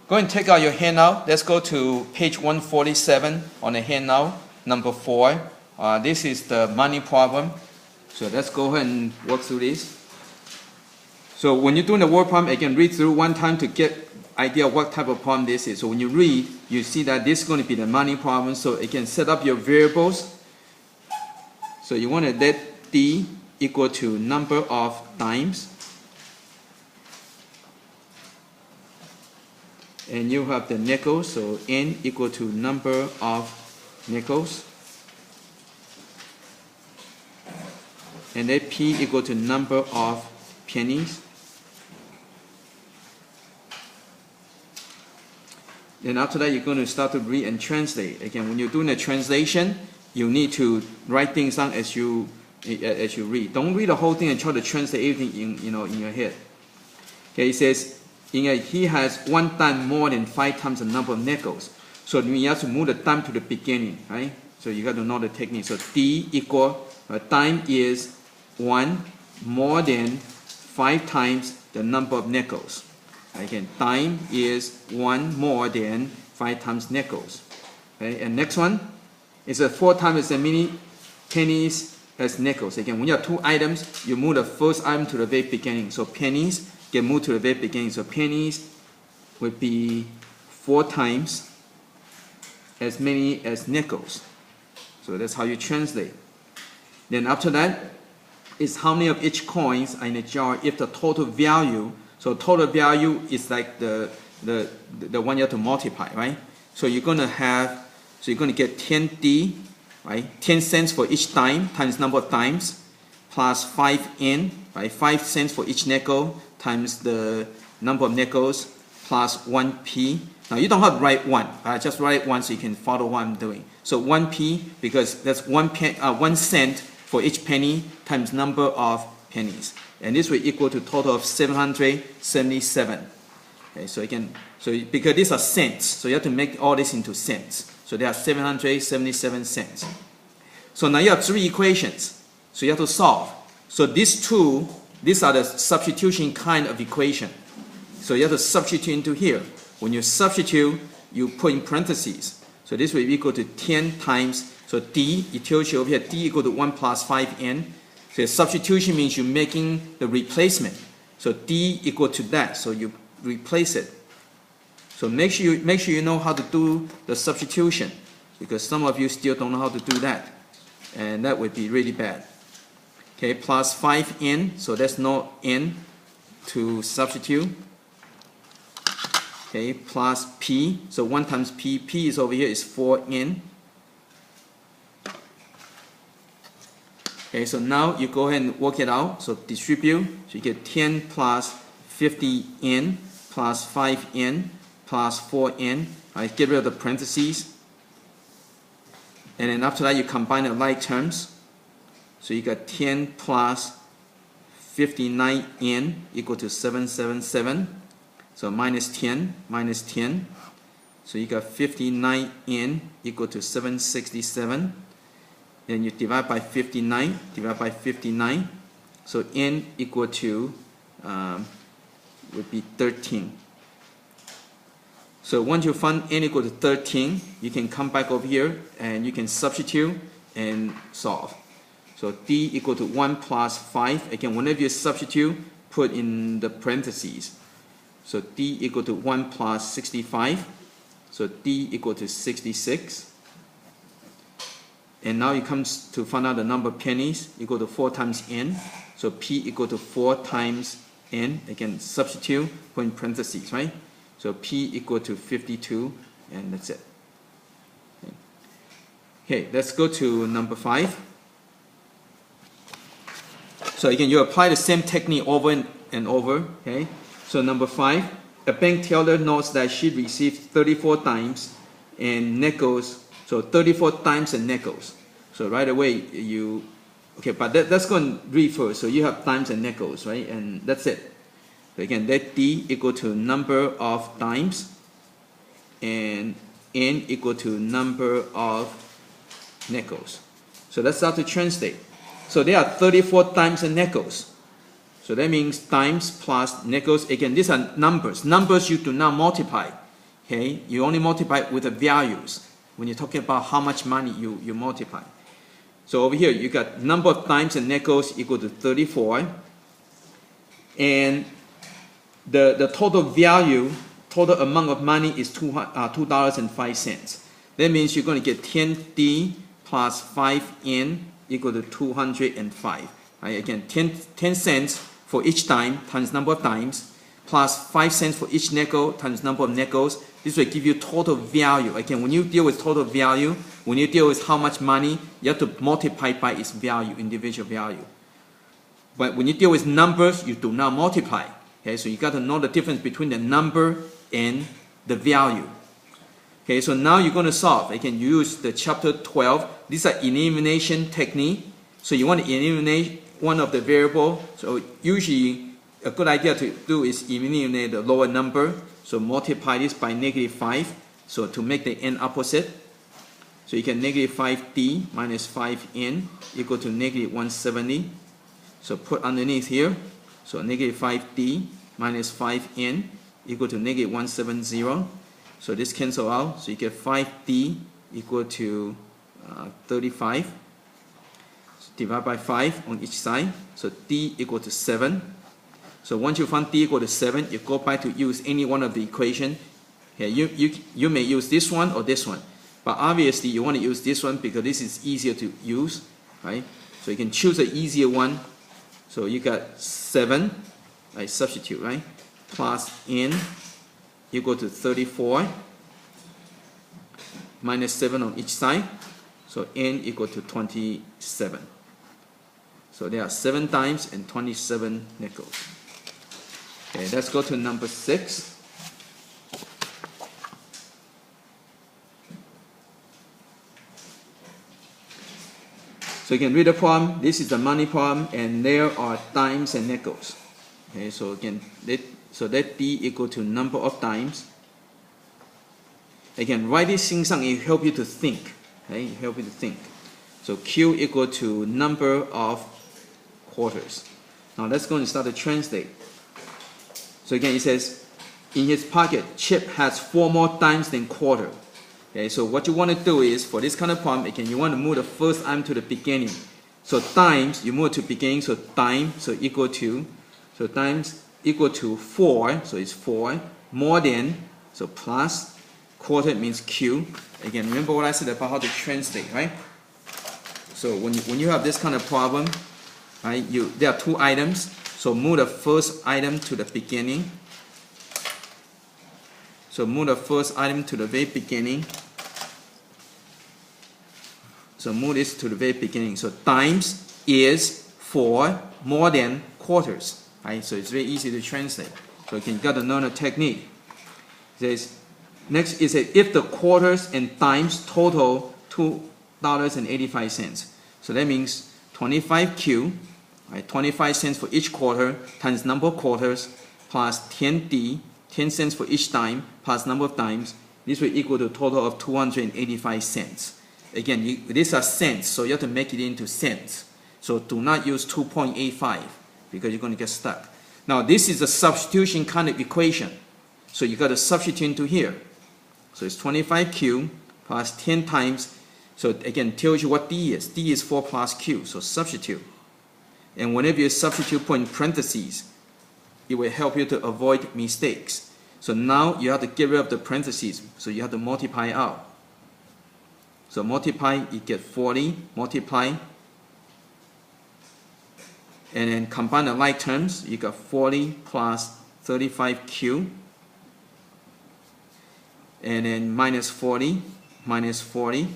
Go and take out your handout. Let's go to page 147 on the handout, number 4. This is the money problem. So let's go ahead and work through this. So when you're doing the word problem, again, read through one time to get idea of what type of problem this is. So when you read, you see that this is going to be the money problem. So again, set up your variables. So you want to let D equal to number of times. And you have the nickels, so N equal to number of nickels. And then P equal to number of pennies. Then after that, you're going to start to read and translate. Again, when you're doing a translation, you need to write things down as you read. Don't read the whole thing and try to translate everything in your head. Okay, it says he has 1 time more than 5 times the number of nickels. So you have to move the time to the beginning, right? So you got to know the technique. So D equal time is 1 more than 5 times the number of nickels. Again, time is 1 more than 5 times nickels. Okay, and next one is 4 times as many pennies as nickels. Again, when you have 2 items, you move the first item to the very beginning. So pennies get moved to the very beginning. So pennies would be 4 times as many as nickels. So that's how you translate. Then after that is how many of each coins are in a jar if the total value. So total value is like the one you have to multiply, right? So you're gonna get 10D, right? 10 cents for each dime times number of dimes, plus 5N, right? 5 cents for each nickel times the number of nickels, plus 1P. Now you don't have to write 1, just write 1 so you can follow what I'm doing. So 1P, because that's 1 cent for each penny times number of pennies. And this will equal to total of 777. Okay, so again, because these are cents, so you have to make all this into cents. So there are 777 cents. So now you have 3 equations. So you have to solve. So these are the substitution kind of equation. So you have to substitute into here. When you substitute, you put in parentheses. So this will equal to 10 times, so D, it tells you over here, D equal to 1 plus 5N. So substitution means you're making the replacement. So D equal to that, so you replace it. So make sure you know how to do the substitution, because some of you still don't know how to do that. And that would be really bad. Okay, plus 5N, so there's no N to substitute. Okay, plus P, so 1 times P, P is over here is 4N. Okay, so now you go ahead and work it out. So distribute, so you get 10 plus 50N plus 5N plus 4N. Right, get rid of the parentheses. And then after that, you combine the like terms. So you got 10 plus 59N equal to 777. So minus 10, minus 10. So you got 59N equal to 767. Then you divide by 59, divide by 59. So N equal to would be 13. So once you find N equal to 13, you can come back over here and you can substitute and solve. So D equal to 1 plus 5. Again, whenever you substitute, put in the parentheses. So D equal to 1 plus 65. So D equal to 66. And now it comes to find out the number of pennies equal to 4 times N. So P equal to 4 times N. Again, substitute, put in parentheses, right? So P equal to 52, and that's it. Okay, let's go to number 5. So again, you apply the same technique over and over, okay? So number 5, a bank teller notes that she received 34 dimes and nickels. So 34 dimes and nickels. So right away but let's go and read first. So you have dimes and nickels, right? And that's it. So again, let D equal to number of dimes and N equal to number of nickels. So let's start to translate. So there are 34 dimes and nickels. So that means times plus nickels. Again, these are numbers. Numbers you do not multiply. Okay, you only multiply with the values. When you're talking about how much money you multiply. So over here, you got number of times and nickels equal to 34. And the total value, total amount of money is $2.05. That means you're going to get 10D plus 5N equal to 205. Right? Again, 10 cents for each time times number of times, plus 5 cents for each nickel times number of nickels. This will give you total value. Again, when you deal with total value, when you deal with how much money, you have to multiply by its value, individual value. But when you deal with numbers, you do not multiply. Okay, so you got to know the difference between the number and the value. Okay, so now you're going to solve. Again, you use the chapter 12. These are elimination technique. So you want to eliminate one of the variable. So usually a good idea to do is eliminate the lower number. So multiply this by -5. So to make the n opposite. So you get -5d minus 5n equal to -170. So put underneath here. So -5d minus 5n equal to -170. So this cancel out. So you get 5d equal to 35. So divide by 5 on each side. So d equal to 7. So once you find d equal to 7, you go back to use any one of the equation. Okay, you may use this one or this one. But obviously you want to use this one because this is easier to use. Right? So you can choose an easier one. So you got 7, I substitute, right? Plus n equal to 34 minus 7 on each side. So n equal to 27. So there are 7 times and 27 nickels. Okay, let's go to number 6. So you can read the problem. This is the money problem, and there are dimes and nickels. Okay, so again, that D equal to number of dimes. Again, write these things down. It help you to think. Okay, it help you to think. So Q equal to number of quarters. Now let's go and start to translate. So again, it says, in his pocket, Chip has 4 more dimes than quarter. Okay, so what you want to do is, for this kind of problem, again, you want to move the first item to the beginning. So dimes, you move to beginning, so dime, so equal to, so dimes equal to 4, so it's 4, more than, so plus, quarter means Q. Again, remember what I said about how to translate, right? So when you have this kind of problem, right, there are 2 items, so move the first item to the beginning. So move the first item to the very beginning. So move this to the very beginning. So dimes is 4 more than quarters. Right? So it's very easy to translate. So you got to know the technique. It says, next is if the quarters and dimes total $2.85. So that means 25Q, right? 25 cents for each quarter times number of quarters plus 10D, 10 cents for each dime plus number of dimes. This will equal to a total of 285 cents. Again, these are cents, so you have to make it into cents. So do not use 2.85 because you're going to get stuck. Now this is a substitution kind of equation. So you got to substitute into here. So it's 25Q plus 10 times. So again, tells you what D is. D is 4 plus Q, so substitute. And whenever you substitute, put in parentheses. It will help you to avoid mistakes. So now you have to get rid of the parentheses. So you have to multiply out. So multiply, you get 40, multiply. And then combine the like terms. You got 40 plus 35Q. And then minus 40, minus 40.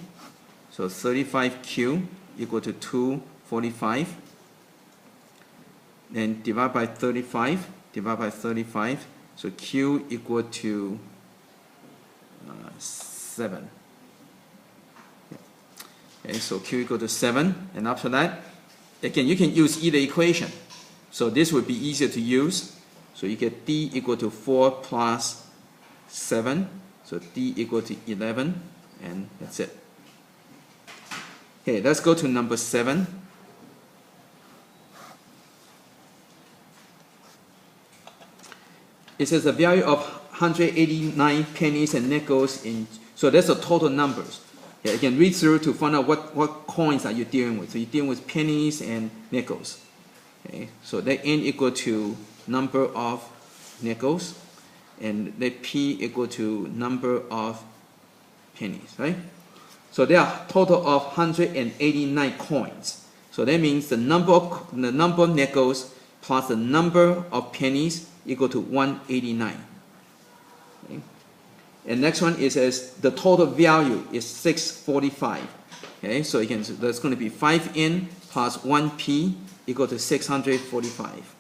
So 35Q equal to 245. Then divide by 35. Divide by 35. So Q equal to 7. Okay, so Q equal to 7. And after that, again, you can use either equation. So this would be easier to use. So you get D equal to 4 plus 7. So D equal to 11. And that's it. Okay, let's go to number 7. it says the value of 189 pennies and nickels in, so that's the total numbers. Okay, you can read through to find out what coins are you dealing with. So you're dealing with pennies and nickels. Okay, so that n equal to number of nickels, and that p equal to number of pennies, right? So there are total of 189 coins. So that means the number of nickels plus the number of pennies equal to 189. Okay. And next one is as the total value is 645. Okay, so again, so that's going to be 5n plus 1p equal to 645.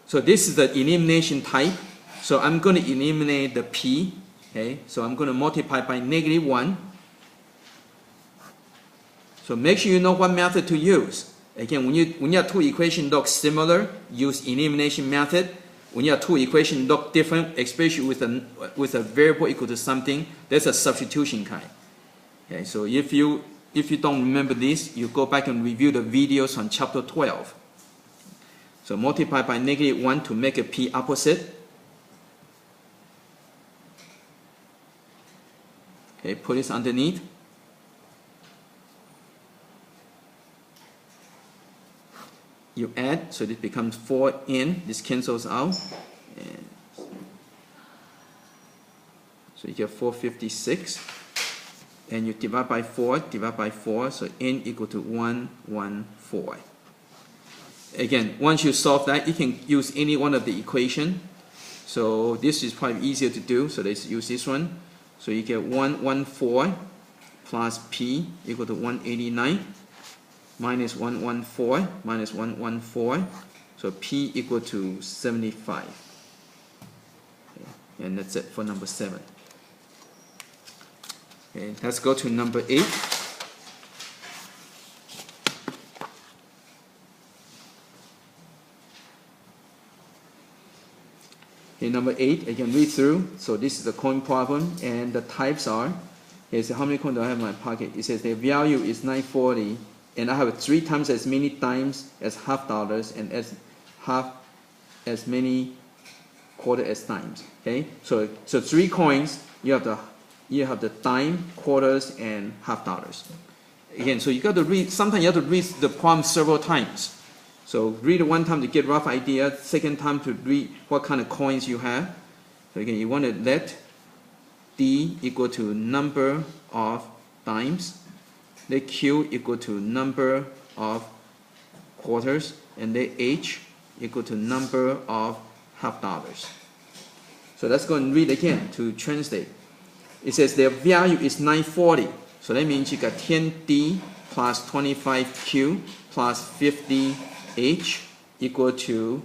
So this is the elimination type. So I'm going to eliminate the p. Okay, so I'm going to multiply by -1. So make sure you know what method to use. Again, when you have two equations look similar, use elimination method. When you have two equations look different, especially with a variable equal to something, that's a substitution kind. Okay, so if you don't remember this, you go back and review the videos on chapter 12. So multiply by -1 to make a p opposite. Okay, put this underneath. You add, so this becomes 4n. This cancels out. And so you get 456. And you divide by 4, so n equal to 114. Again, once you solve that, you can use any one of the equation. So this is probably easier to do, so let's use this one. So you get 114 plus p equal to 189 minus 114 minus 114. So p equal to 75. Okay, and that's it for number 7. Okay, let's go to number 8. Okay, number 8, I can read through. So this is the coin problem, and the types are, okay, so how many coins do I have in my pocket? It says the value is 940, and I have 3 times as many dimes as half dollars, and half as many quarter as dimes. Okay, so 3 coins. You have the dime, quarters, and half dollars. Again, so you got to read. Sometimes you have to read the problem several times. So read it one time to get a rough idea. Second time to read what kind of coins you have. So again, you want to let D equal to number of dimes. Let Q equal to number of quarters. And let H equal to number of half dollars. So let's go and read again to translate. It says their value is 940. So that means you got 10D plus 25Q plus 50H equal to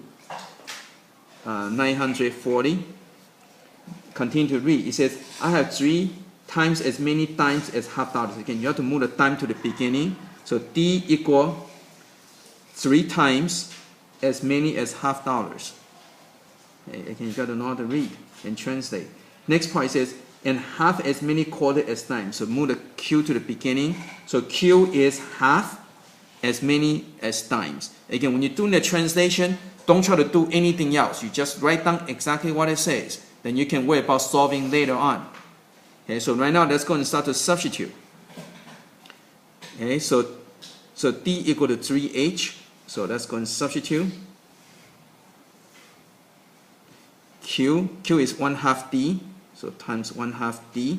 940. Continue to read. It says, I have 3 times as many dimes as half dollars. Again, you have to move the dime to the beginning. So D equal 3 times as many as half dollars. Okay, again, you got to know how to read and translate. Next part says, and half as many quarter as dimes. So move the Q to the beginning. So Q is half as many as dimes. Again, when you're doing the translation, don't try to do anything else. You just write down exactly what it says. Then you can worry about solving later on. Okay, so right now let's go and start to substitute. Okay, so D equal to 3H. So let's go and substitute. Q is 1/2 D. So times 1/2 D.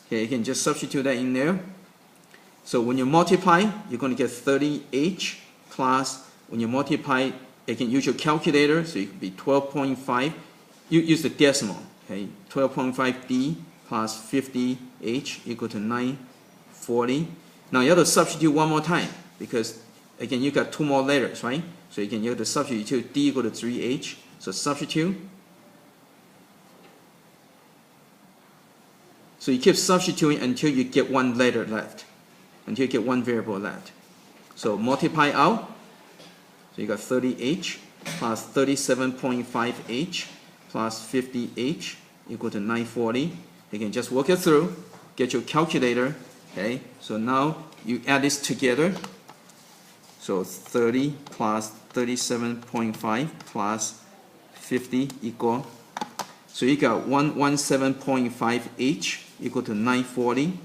Okay, you can just substitute that in there. So when you multiply, you're going to get 30H plus, when you multiply, you can use your calculator, so it could be 12.5. You use the decimal, okay? 12.5D plus 50H equal to 940. Now you have to substitute one more time, because again, you got 2 more letters, right? So you have to substitute D equal to 3H. So substitute. So you keep substituting until you get 1 letter left, until you get 1 variable left. So multiply out. So you got 30H plus 37.5H plus 50H equal to 940. You can just work it through. Get your calculator. Okay. So now you add this together. So So 30 plus 37.5 plus 50 equal. So you got 117.5 h equal to 940.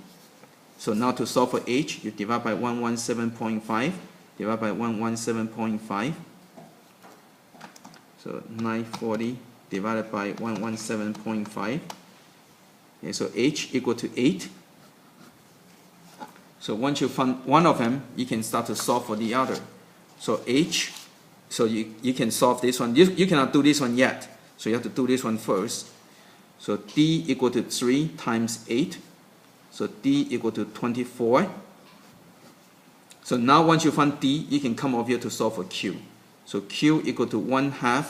So now to solve for h, you divide by 117.5, divide by 117.5. So 940 divided by 117.5. Okay, so h equal to 8. So once you find one of them, you can start to solve for the other. So h, so you can solve this one. You cannot do this one yet. So you have to do this one first. So d equal to 3 times 8. So d equal to 24. So now once you find d, you can come over here to solve for q. So q equal to 1/2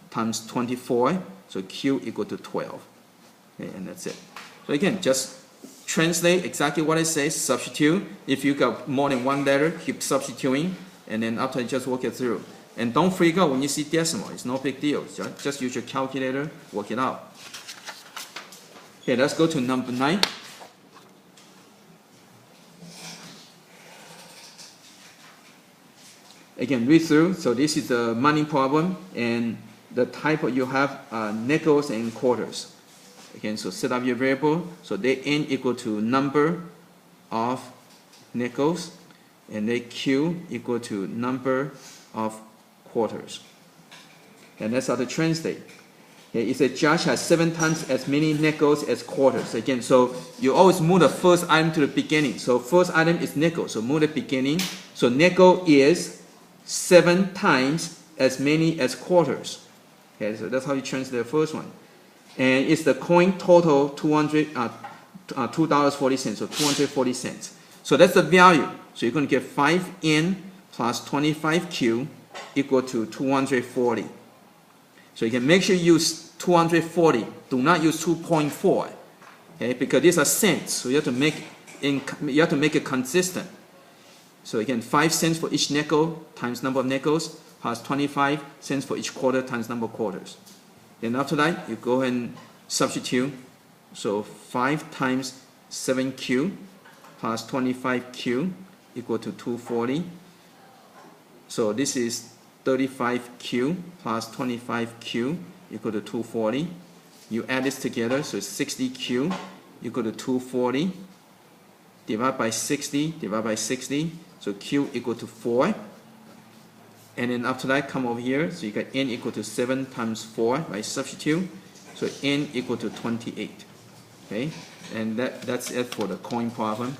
times 24. So q equal to 12. Okay, and that's it. So again, just translate exactly what it says, substitute. If you got more than one letter, keep substituting, and then after you just work it through. And don't freak out when you see decimal. It's no big deal. Just use your calculator, work it out. Okay, let's go to number 9. Again, read through. So this is the money problem, and the type you have nickels and quarters. Again, so set up your variable. So they n equal to number of nickels, and they q equal to number of quarters. And that's how to translate. Okay, it says Josh has 7 times as many nickels as quarters. Again, so you always move the first item to the beginning. So first item is nickel. So move the beginning. So nickel is 7 times as many as quarters. Okay, so that's how you translate the first one. And it's the coin total $2.40, so 240 cents. So that's the value. So you're going to get 5n plus 25q equal to 240. So you can make sure you use 240. Do not use 2.4. Okay, because these are cents. So you have to make it consistent. So again, 5 cents for each nickel times number of nickels plus 25 cents for each quarter times number of quarters. Then after that, you go ahead and substitute. So 5 times 7q plus 25q equal to 240. So this is 35q plus 25q equal to 240. You add this together, so it's 60q equal to 240. Divide by 60, divide by 60. So q equal to 4. And then after that, come over here. So you got n equal to 7 times 4 by substitute. So n equal to 28. Okay, and that's it for the coin problem.